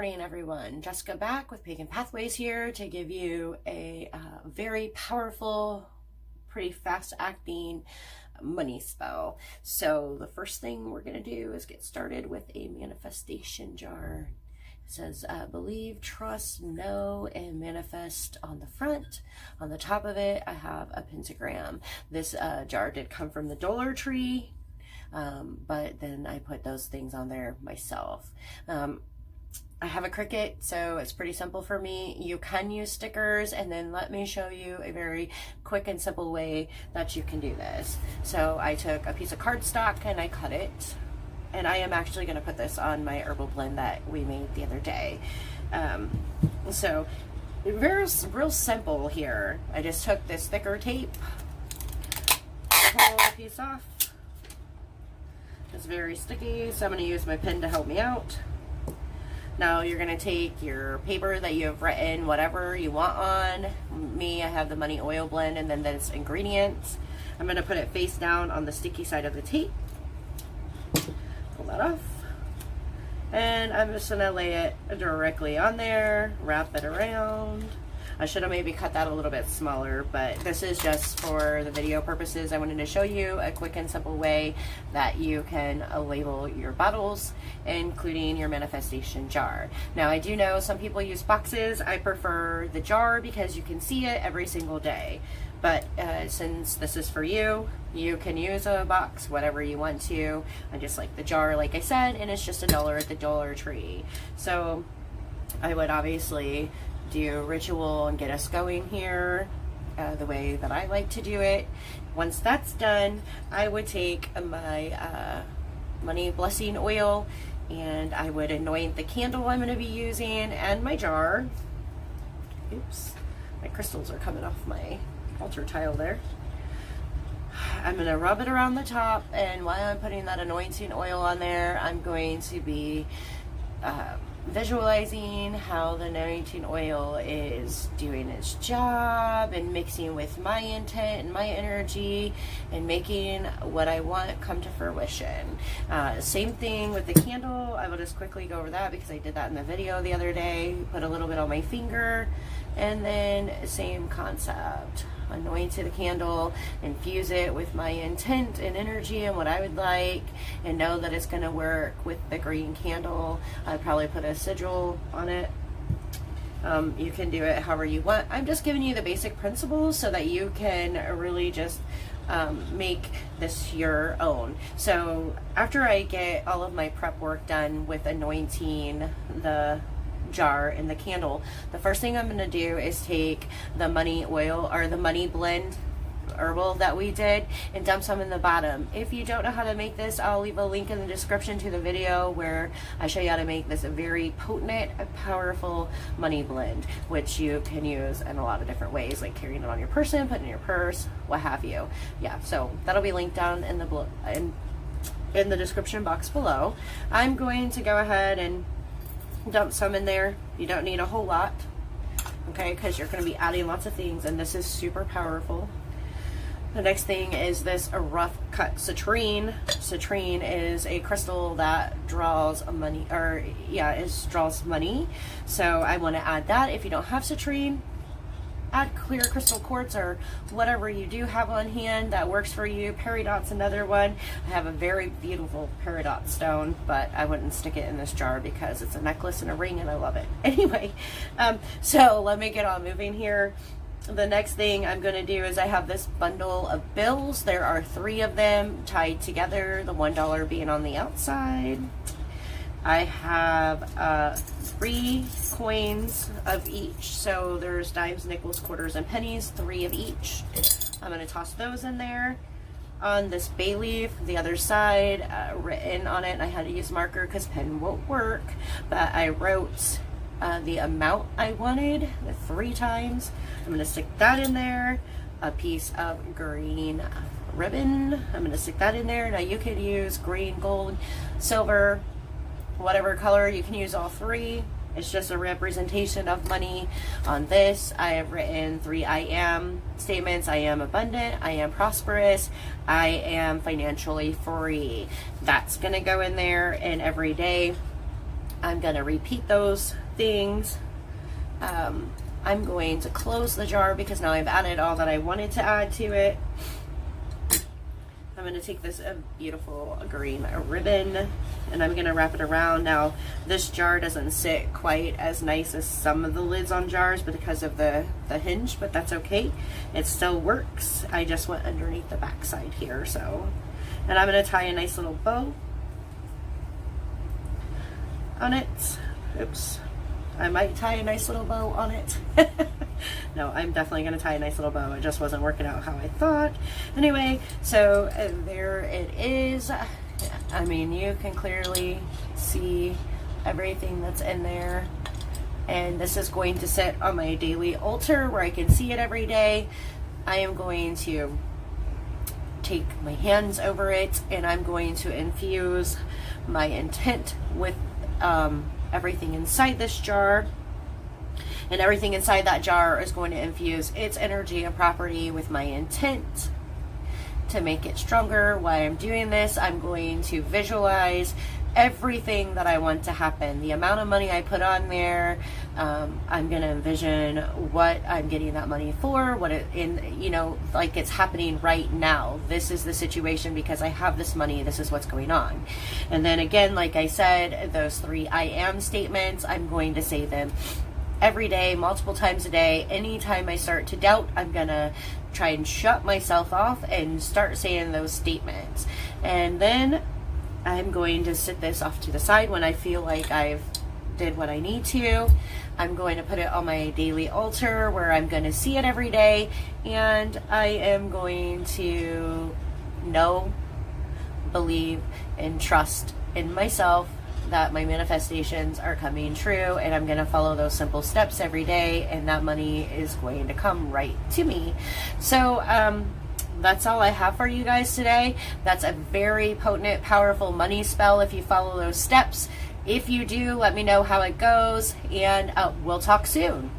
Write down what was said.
morning, everyone. Jessica back with Pagan Pathways here to give you a very powerful, pretty fast-acting money spell. So the first thing we're going to do is get started with a manifestation jar. It says, believe, trust, know, and manifest on the front. On the top of it, I have a pentagram. This jar did come from the Dollar Tree. But then I put those things on there myself. I have a Cricut, so it's pretty simple for me. You can use stickers, and then let me show you a very quick and simple way that you can do this. So I took a piece of cardstock and I cut it, and I am actually going to put this on my herbal blend that we made the other day. So real simple here. I just took this thicker tape, pull a piece off. It's very sticky, so I'm going to use my pen to help me out. Now you're going to take your paper that you have written whatever you want on. Me, I have the money oil blend and then this ingredients. I'm going to put it face down on the sticky side of the tape. Pull that off. And I'm just going to lay it directly on there, wrap it around. I should have maybe cut that a little bit smaller, but this is just for the video purposes. I wanted to show you a quick and simple way that you can label your bottles, including your manifestation jar. Now, I do know some people use boxes. I prefer the jar because you can see it every single day. But since this is for you, you can use a box, whatever you want to. I just like the jar, like I said, and it's just $1 at the Dollar Tree. So I would obviously do ritual and get us going here the way that I like to do it. Once that's done, I would take my money blessing oil and I would anoint the candle I'm going to be using and my jar. Oops, my crystals are coming off my altar tile there. I'm going to rub it around the top, and while I'm putting that anointing oil on there, I'm going to be visualizing how the anointing oil is doing its job and mixing with my intent and my energy and making what I want come to fruition. Same thing with the candle. I will just quickly go over that because I did that in the video the other day. Put a little bit on my finger, and then same concept. Anoint the candle, infuse it with my intent and energy and what I would like, and know that it's going to work with the green candle. I'd probably put a sigil on it. You can do it however you want. I'm just giving you the basic principles so that you can really just make this your own. So after I get all of my prep work done with anointing the jar and the candle, the first thing I'm going to do is take the money oil or the money blend herbal that we did and dump some in the bottom. If you don't know how to make this, I'll leave a link in the description to the video where I show you how to make this a very potent, powerful money blend, which you can use in a lot of different ways, like carrying it on your person, putting it in your purse, what have you. Yeah, so that'll be linked down in the description box below. I'm going to go ahead and dump some in there. You don't need a whole lot, okay, because you're going to be adding lots of things, and this is super powerful. The next thing is this rough cut citrine. Citrine is a crystal that draws money, or yeah, it draws money. So I want to add that. If you don't have citrine, add clear crystal quartz or whatever you do have on hand that works for you. Peridot's another one. I have a very beautiful peridot stone, but I wouldn't stick it in this jar because it's a necklace and a ring and I love it. Anyway, so let me get on moving here. The next thing I'm going to do is I have this bundle of bills. There are 3 of them tied together, the $1 being on the outside. I have 3 coins of each, so there's dimes, nickels, quarters, and pennies, 3 of each. I'm going to toss those in there. On this bay leaf, the other side, written on it, and I had to use marker because pen won't work, but I wrote the amount I wanted 3 times. I'm going to stick that in there. A piece of green ribbon. I'm going to stick that in there. Now you could use green, gold, silver, whatever color. You can use all 3. It's just a representation of money. On this, I have written 3 I am statements. I am abundant. I am prosperous. I am financially free. That's going to go in there, and every day I'm going to repeat those things. I'm going to close the jar because now I've added all that I wanted to add to it. I'm going to take this beautiful green ribbon and I'm going to wrap it around. Now, this jar doesn't sit quite as nice as some of the lids on jars because of the hinge, but that's okay. It still works. I just went underneath the back side here. So, and I'm going to tie a nice little bow on it. Oops. I might tie a nice little bow on it. No, I'm definitely going to tie a nice little bow. It just wasn't working out how I thought. Anyway, so there it is. I mean, you can clearly see everything that's in there. And this is going to sit on my daily altar where I can see it every day. I am going to take my hands over it and I'm going to infuse my intent with everything inside this jar. And everything inside that jar is going to infuse its energy and property with my intent to make it stronger. While I'm doing this, I'm going to visualize everything that I want to happen. The amount of money I put on there, I'm going to envision what I'm getting that money for, what it in, you know, like it's happening right now. This is the situation because I have this money. This is what's going on. And then again, like I said, those 3 I am statements, I'm going to say them every day, multiple times a day. Anytime I start to doubt, I'm gonna try and shut myself off and start saying those statements. And then I'm going to sit this off to the side when I feel like I've did what I need to. I'm going to put it on my daily altar where I'm going to see it every day, and I am going to know, believe, and trust in myself that my manifestations are coming true, and I'm going to follow those simple steps every day, and that money is going to come right to me. So that's all I have for you guys today. That's a very potent, powerful money spell if you follow those steps. If you do, let me know how it goes, and we'll talk soon.